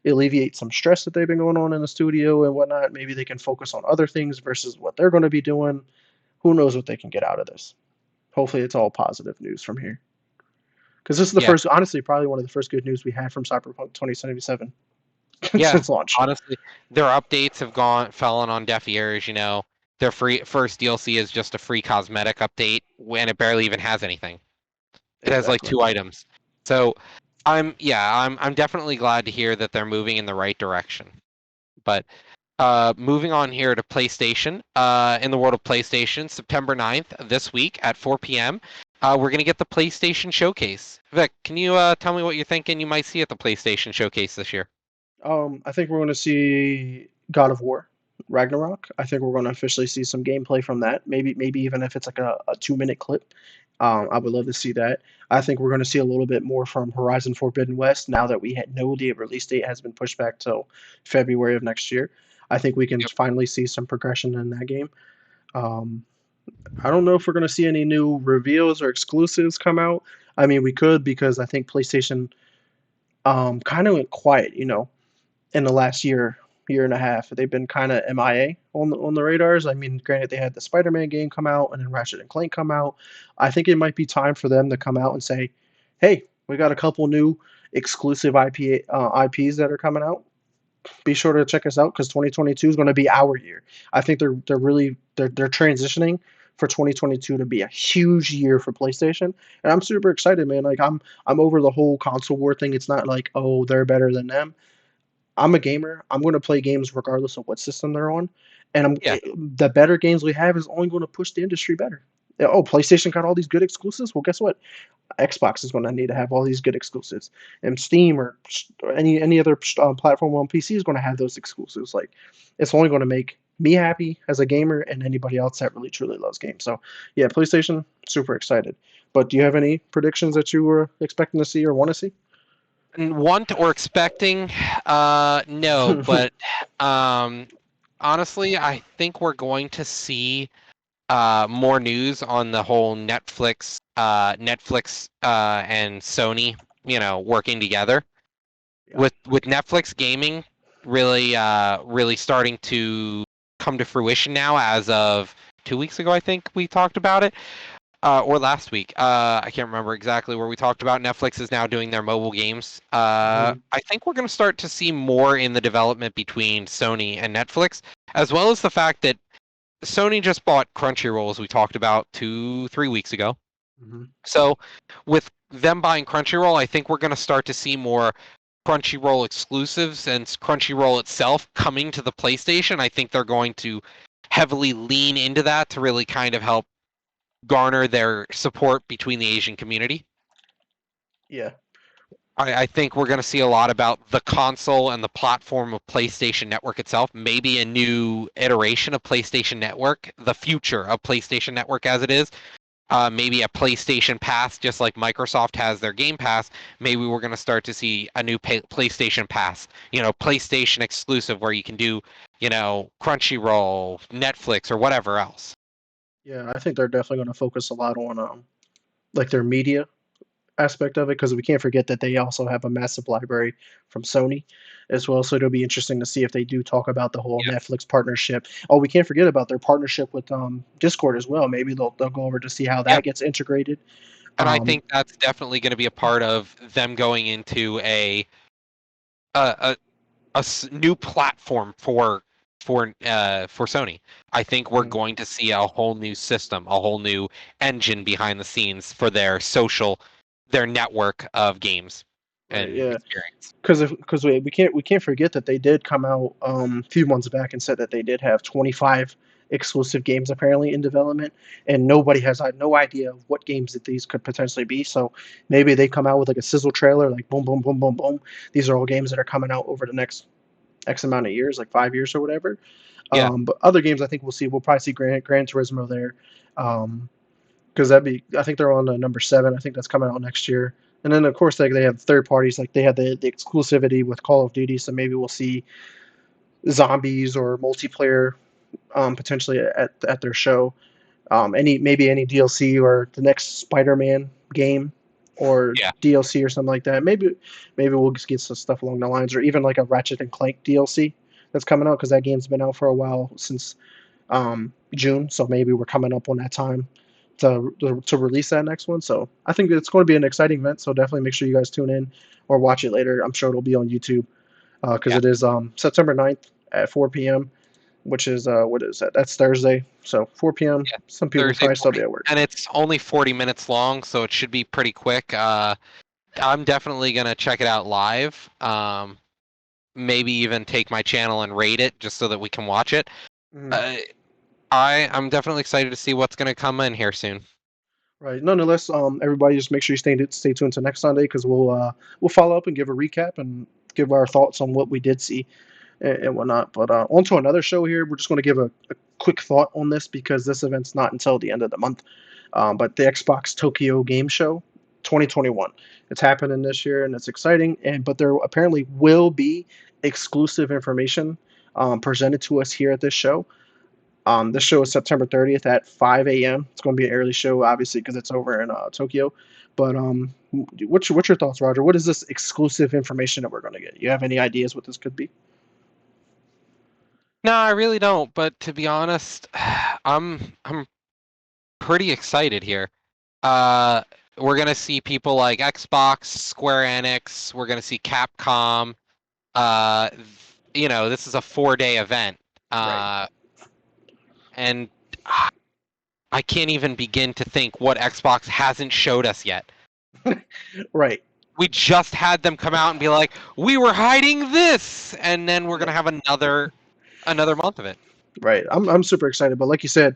alleviate some stress that they've been going on in the studio and whatnot. Maybe they can focus on other things versus what they're going to be doing. Who knows what they can get out of this? Hopefully, it's all positive news from here. Because this is the Yeah, first, honestly, probably one of the first good news we had from Cyberpunk 2077 yeah. since launch. Honestly, their updates have fallen on deaf ears. Their first DLC is just a free cosmetic update, when it barely even has anything. It has like Exactly. 2 items. So I'm definitely glad to hear that they're moving in the right direction. But moving on here to PlayStation, in the world of PlayStation, September 9th, this week at 4 p.m., we're going to get the PlayStation Showcase. Vic, can you tell me what you're thinking you might see at the PlayStation Showcase this year? I think we're going to see God of War, Ragnarok. I think we're going to officially see some gameplay from that. Maybe even if it's like a 2 minute clip. I would love to see that. I think we're going to see a little bit more from Horizon Forbidden West now that we know the release date has been pushed back till February of next year. I think we can Yep. finally see some progression in that game. Um, I don't know if we're going to see any new reveals or exclusives come out. I mean, we could because I think PlayStation kind of went quiet, in the last year, year and a half. They've been kind of MIA on the radars. I mean, granted, they had the Spider-Man game come out and then Ratchet and Clank come out. I think it might be time for them to come out and say, "Hey, we got a couple new exclusive IPs that are coming out. Be sure to check us out because 2022 is going to be our year." I think they're transitioning for 2022 to be a huge year for PlayStation, and I'm super excited, man. Like I'm over the whole console war thing. It's not like, oh, they're better than them. I'm a gamer. I'm going to play games regardless of what system they're on, and Yeah, the better games we have is only going to push the industry better. Yeah, oh, PlayStation got all these good exclusives. Well, guess what? Xbox is going to need to have all these good exclusives, and Steam or any other platform on PC is going to have those exclusives. Like, it's only going to make me happy as a gamer and anybody else that really truly loves games. So, yeah, PlayStation, super excited. But do you have any predictions that you were expecting to see or want to see? and want or expecting, no, but um, honestly, I think we're going to see more news on the whole Netflix and Sony, working together. Yeah. With Netflix gaming really starting to come to fruition now as of 2 weeks ago, I think we talked about it. Or last week. I can't remember exactly where we talked about. Netflix is now doing their mobile games. Hmm. I think we're going to start to see more in the development between Sony and Netflix, as well as the fact that Sony just bought Crunchyroll, as we talked about 2, 3 weeks ago. Hmm. So, with them buying Crunchyroll, I think we're going to start to see more Crunchyroll exclusives and Crunchyroll itself coming to the PlayStation. I think they're going to heavily lean into that to really kind of help garner their support between the Asian community. Yeah. I think we're going to see a lot about the console and the platform of PlayStation Network itself, maybe a new iteration of PlayStation Network, the future of PlayStation Network as it is. Maybe a PlayStation Pass, just like Microsoft has their Game Pass. Maybe we're going to start to see a new PlayStation Pass, PlayStation exclusive where you can do, Crunchyroll, Netflix, or whatever else. Yeah. I think they're definitely going to focus a lot on like their media aspect of it because we can't forget that they also have a massive library from Sony as well. So it'll be interesting to see if they do talk about the whole Yeah. Netflix partnership. Oh, we can't forget about their partnership with Discord as well. Maybe they'll go over to see how Yeah. that gets integrated. And I Um, think that's definitely going to be a part of them going into a, new platform for Sony. I think we're mhm, going to see a whole new system, a whole new engine behind the scenes for their network of games right, and yeah, experience. because we can't forget that they did come out a few months back and said that they did have 25 exclusive games apparently in development, and nobody has had no idea what games that these could potentially be. So maybe they come out with like a sizzle trailer, like boom, boom, boom, boom, boom. These are all games that are coming out over the next X amount of years, like 5 years or whatever. Yeah, But other games, I think we'll probably see Gran Turismo there. Because that'd be I think they're on number 7. I think that's coming out next year. And then of course they have third parties like they have the exclusivity with Call of Duty, so maybe we'll see zombies or multiplayer potentially at their show. Any DLC or the next Spider-Man game or yeah, DLC or something like that. Maybe we'll just get some stuff along the lines, or even like a Ratchet and Clank DLC that's coming out because that game's been out for a while since June. So maybe we're coming up on that time to release that next one. So I think it's going to be an exciting event. So definitely make sure you guys tune in or watch it later. I'm sure it'll be on YouTube because yeah, it is September 9th at 4 p.m., which is what is that? That's Thursday. So 4 p.m. yeah. Some people Thursday probably still 40, be at work. and it's only 40 minutes long, so it should be pretty quick. I'm definitely gonna check it out live. Maybe even take my channel and rate it just so that we can watch it. Mhm. Uh, I'm definitely excited to see what's gonna come in here soon. Right. Nonetheless, everybody just make sure you stay tuned to next Sunday because we'll follow up and give a recap and give our thoughts on what we did see and whatnot. But on to another show here. We're just going to give a quick thought on this because this event's not until the end of the month. But the Xbox Tokyo Game Show 2021. It's happening this year and it's exciting. But there apparently will be exclusive information presented to us here at this show. This show is September 30th at 5 a.m. It's going to be an early show, obviously, because it's over in Tokyo. But what's your thoughts, Roger? What is this exclusive information that we're going to get? You have any ideas what this could be? No, I really don't. But to be honest, I'm pretty excited here. Uh, we're gonna see people like Xbox, Square Enix. We're gonna see Capcom. This is a 4-day event. Right. Uh, and I can't even begin to think what Xbox hasn't showed us yet. Right. We just had them come out and be like, "We were hiding this," and then we're Yeah. gonna have another month of it. Right. I'm super excited, but like you said,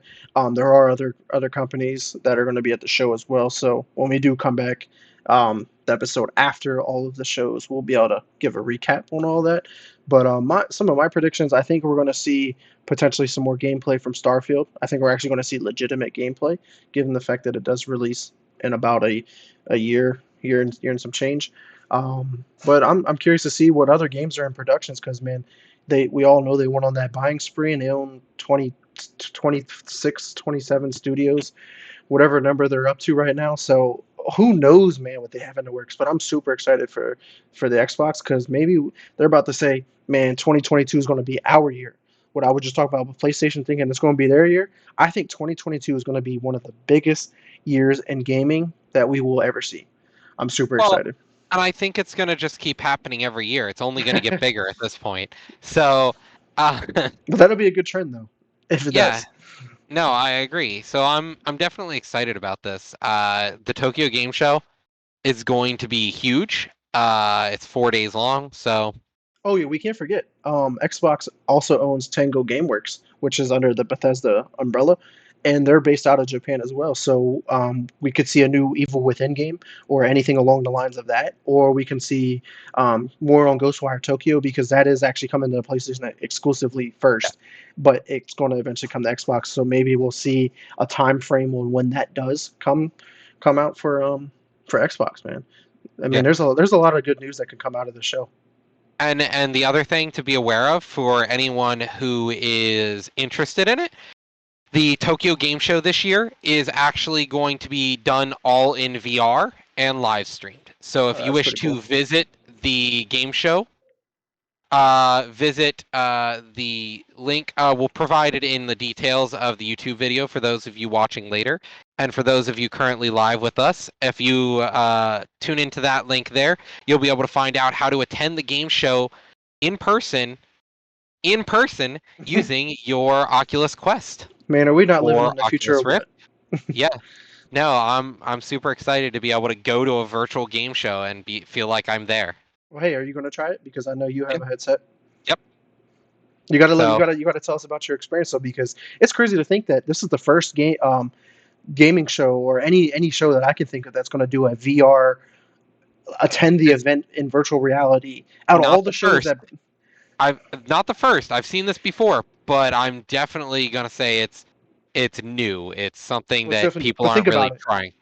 there are other companies that are going to be at the show as well. So when we do come back, the episode after all of the shows, we'll be able to give a recap on all that. But my some of my predictions, I think we're going to see potentially some more gameplay from Starfield. I think we're actually going to see legitimate gameplay, given the fact that it does release in about a year and some change. But I'm curious to see what other games are in productions because man, we all know they went on that buying spree and they own 20, 26, 27 studios, whatever number they're up to right now. So who knows, man, what they have in the works. But I'm super excited for the Xbox because maybe they're about to say, man, 2022 is going to be our year. What I would just talk about with PlayStation thinking it's going to be their year. I think 2022 is going to be one of the biggest years in gaming that we will ever see. I'm super Well, excited. and I think it's gonna just keep happening every year. It's only gonna get bigger at this point. So, uh, But that'll be a good trend though, if it yeah, does. no, I agree. So I'm definitely excited about this. The Tokyo Game Show is going to be huge. It's 4 days long, so Oh yeah, we can't forget. Xbox also owns Tango GameWorks, which is under the Bethesda umbrella, and they're based out of Japan as well. So we could see a new Evil Within game or anything along the lines of that, or we can see more on Ghostwire Tokyo because that is actually coming to PlayStation exclusively yeah. first, but it's going to eventually come to Xbox. So maybe we'll see a time frame on when that does come out for Xbox, man. I Yeah. mean, there's a lot of good news that could come out of the show. And the other thing to be aware of for anyone who is interested in it, the Tokyo Game Show this year is actually going to be done all in VR and live streamed. So Oh, if you that's wish pretty cool. to visit the game show, visit the link. We'll provide it in the details of the YouTube video for those of you watching later. And for those of you currently live with us, if you tune into that link there, you'll be able to find out how to attend the game show in person, in person, using your Oculus Quest Man, are we not living or in the future or Oculus Rift. what? Yeah. No, I'm super excited to be able to go to a virtual game show and feel like I'm there. Well, hey, are you going to try it? Because I know you Yeah. have a headset. Yep. You got to let So you got to tell us about your experience though, because it's crazy to think that this is the first gaming show or any show that I can think of that's going to do a VR attend the it's event in virtual reality. Out of not all the the shows first. that, I've not the first. I've seen this before, but I'm definitely gonna say it's new. It's something well, it's that definitely. people But think aren't really about it. trying.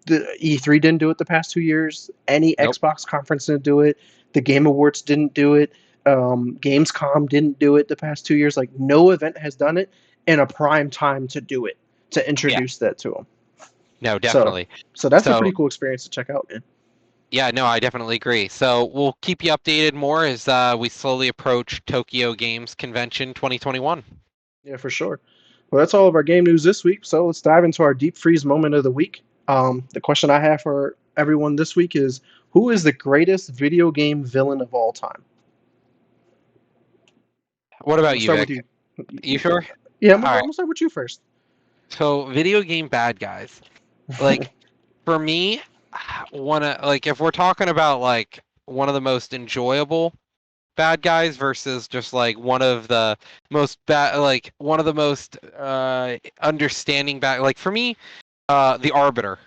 The E3 didn't do it the past 2 years. Any Nope. Xbox conference didn't do it. The Game Awards didn't do it. Gamescom didn't do it the past 2 years. Like no event has done it in a prime time to do it to Yeah. introduce that to them. No, So, definitely. so that's a So pretty cool experience to check out, man. yeah, no, I definitely agree. So we'll keep you updated more as we slowly approach Tokyo Games Convention 2021. Yeah, for sure. Well, that's all of our game news this week. So let's dive into our deep freeze moment of the week. The question I have for everyone this week is, who is the greatest video game villain of all time? What I'm about gonna you, start with Vic? you. You sure? Yeah, All I'm right. gonna start with you first. So video game bad guys. Like for me, if we're talking about like one of the most enjoyable bad guys versus just like one of the most bad, like one of the most understanding bad, like for me, the Arbiter.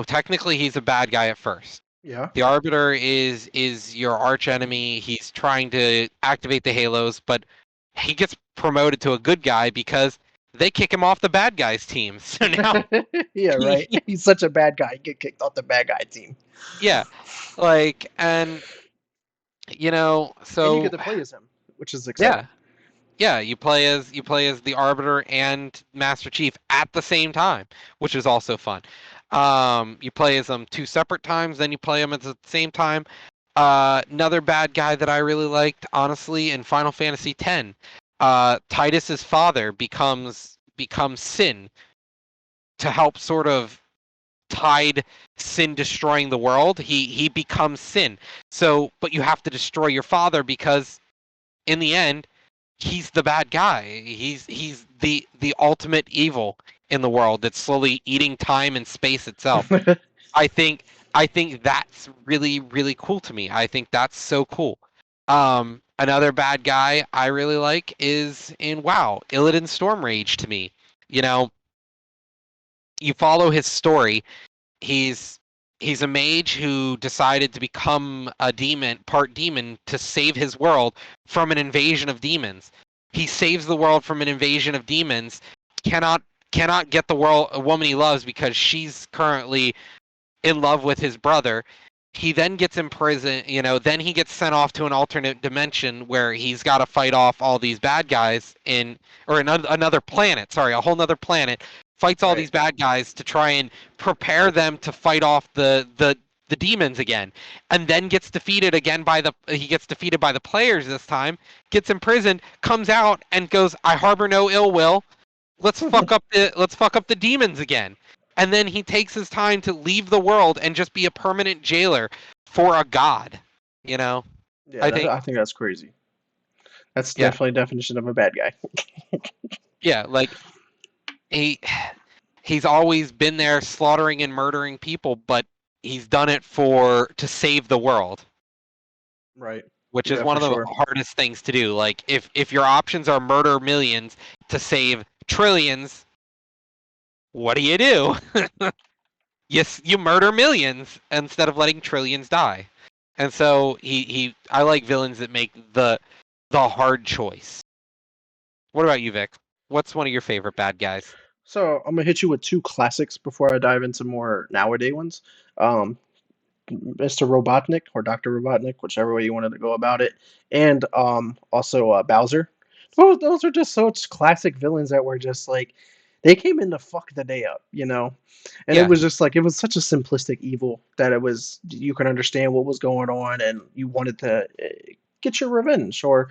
Technically he's a bad guy at first. Yeah. The Arbiter is your arch enemy. He's trying to activate the Halos, but he gets promoted to a good guy because they kick him off the bad guys team. So now Yeah, right. he, He's such a bad guy. He get kicked off the bad guy team, yeah, like, and and you get so to play as him, which is yeah, exciting. yeah, you play as the Arbiter and Master Chief at the same time, which is also fun. You play as them two separate times, then you play them at the same time. Another bad guy that I really liked, honestly, in Final Fantasy X. Titus's father becomes Sin to help sort of tide Sin destroying the world. He becomes Sin. So, but you have to destroy your father because in the end, he's the bad guy. He's the ultimate evil in the world that's slowly eating time and space itself. I think I think that's really really cool to me. I think that's so cool. Another bad guy I really like is in WoW, Illidan Stormrage to me. You know, you follow his story. He's he's a mage who decided to become a demon, part demon, to save his world from an invasion of demons. He saves the world from an invasion of demons. Cannot cannot get the world a woman he loves because she's currently in love with his brother. He then gets imprisoned, then he gets sent off to an alternate dimension where he's got to fight off all these bad guys or another planet, sorry, a whole nother planet, fights all Right. these bad guys to try and prepare them to fight off the demons again, and then gets defeated again he gets defeated by the players this time, gets imprisoned, comes out and goes, I harbor no ill will. Let's fuck up the demons again. And then he takes his time to leave the world and just be a permanent jailer for a god. You know, Yeah, I think I think that's crazy. That's yeah, definitely a definition of a bad guy. yeah, like he he's always been there slaughtering and murdering people, but he's done it for to save the world, Right. which is Yeah, one for of the sure. hardest things to do. Like if your options are murder millions to save trillions, what do? Yes, you murder millions instead of letting trillions die. And so I like villains that make the hard choice. What about you, Vic? What's one of your favorite bad guys? So I'm gonna hit you with two classics before I dive into more nowadays ones. Um, Mr. Robotnik or Dr. Robotnik, whichever way you wanted to go about it, and also Bowser. Those are just such classic villains that were just like they came in to fuck the day up, you know. And it Yeah, was just like it was such a simplistic evil that it was you could understand what was going on and you wanted to get your revenge or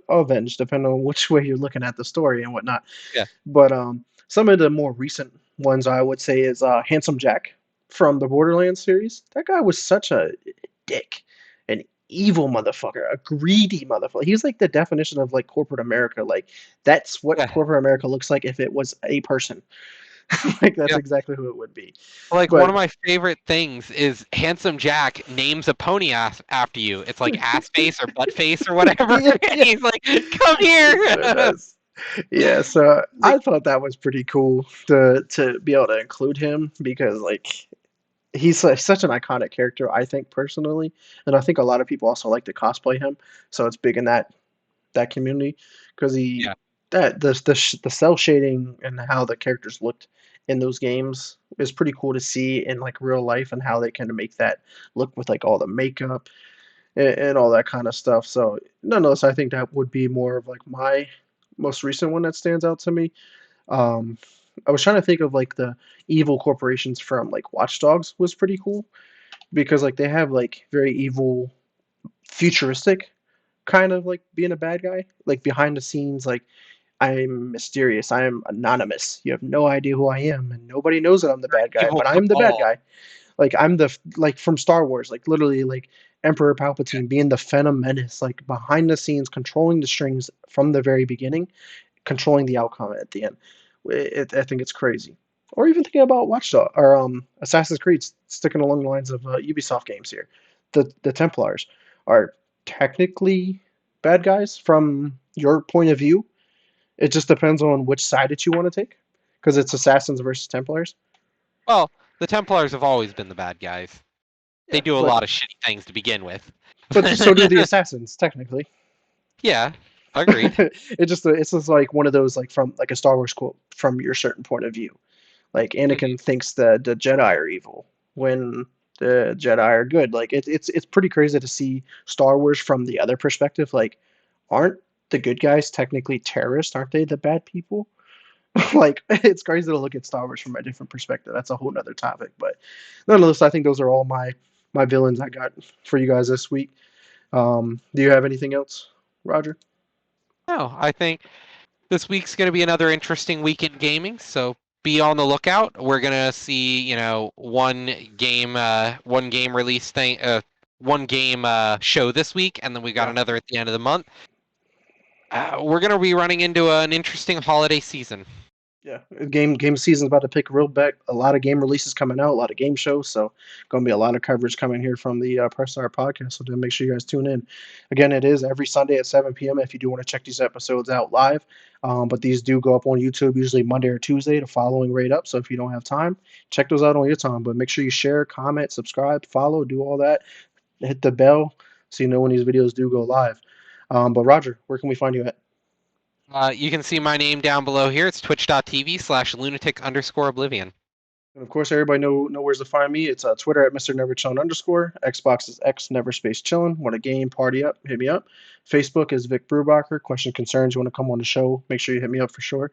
avenge, depending on which way you're looking at the story and whatnot. yeah, But some of the more recent ones I would say is Handsome Jack from the Borderlands series. That guy was such a dick, an evil motherfucker, a greedy motherfucker. He's like the definition of like corporate America. Like that's what yeah, corporate America looks like if it was a person. Like that's yeah. exactly who it would be. Like one But of my favorite things is Handsome Jack names a pony ass after you. It's like ass face or butt face or whatever. yeah, And yeah, he's like, "Come it here." sure does. Yeah, so Like, I thought that was pretty cool to be able to include him because like he's like such an iconic character, I think personally, and I think a lot of people also like to cosplay him. So it's big in that community because he yeah, that the cell shading and how the characters looked in those games is pretty cool to see in like real life and how they kind of make that look with like all the makeup and all that kind of stuff. So nonetheless, I think that would be more of like my most recent one that stands out to me. Um, I was trying to think of like the evil corporations from like Watch Dogs was pretty cool because like they have like very evil, futuristic kind of like being a bad guy, like behind the scenes, like I'm mysterious, I am anonymous, you have no idea who I am, and nobody knows that I'm the bad guy, evil but I'm the bad cabal. guy. Like I'm the like from Star Wars, like literally like Emperor Palpatine being the Phantom Menace, like behind the scenes, controlling the strings from the very beginning, controlling the outcome at the end. I think it's crazy. Or even thinking about Watchdog or Assassin's Creed, sticking along the lines of Ubisoft games here. The Templars are technically bad guys from your point of view. It just depends on which side that you want to take, because it's assassins versus Templars. Well, the Templars have always been the bad guys. They Yeah, do a but lot of shitty things to begin with. so do the assassins technically. Yeah, agreed. It's just like one of those like from like a Star Wars quote from your certain point of view. Like Mhm. Anakin thinks the Jedi are evil when the Jedi are good. Like it's pretty crazy to see Star Wars from the other perspective. Like, aren't the good guys technically terrorists? Aren't they the bad people? Like it's crazy to look at Star Wars from a different perspective. That's a whole nother topic. But nonetheless, I think those are all my villains I got for you guys this week. Do you have anything else, Roger? No, I think this week's going to be another interesting week in gaming, so be on the lookout. We're going to see, one game release thing, one game show this week, and then we got Yeah. another at the end of the month. We're going to be running into an interesting holiday season. Yeah, game season's about to pick real back. A lot of game releases coming out, a lot of game shows. So, going to be a lot of coverage coming here from the Press Start podcast. So, then make sure you guys tune in. Again, it is every Sunday at 7 p.m. if you do want to check these episodes out live. But these do go up on YouTube usually Monday or Tuesday, the following right up. So, if you don't have time, check those out on your time. But make sure you share, comment, subscribe, follow, do all that. Hit the bell so you know when these videos do go live. But Roger, where can we find you at? You can see my name down below here. It's twitch.tv/lunatic_oblivion. And of course, everybody know where's to find me. It's Twitter at Mr. Never Chillin underscore. Xbox is X Never Space Chillin. Want a game, party up, hit me up. Facebook is Vic Brubacher. Question, concerns, you want to come on the show, make sure you hit me up for sure.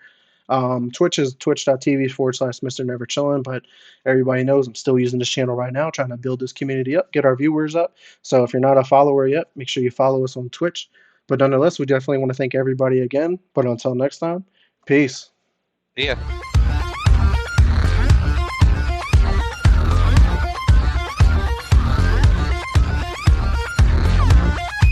Twitch is twitch.tv/Mr. Never Chillin. But everybody knows I'm still using this channel right now, trying to build this community up, get our viewers up. So if you're not a follower yet, make sure you follow us on Twitch. But nonetheless, we definitely want to thank everybody again. But until next time, peace. See ya.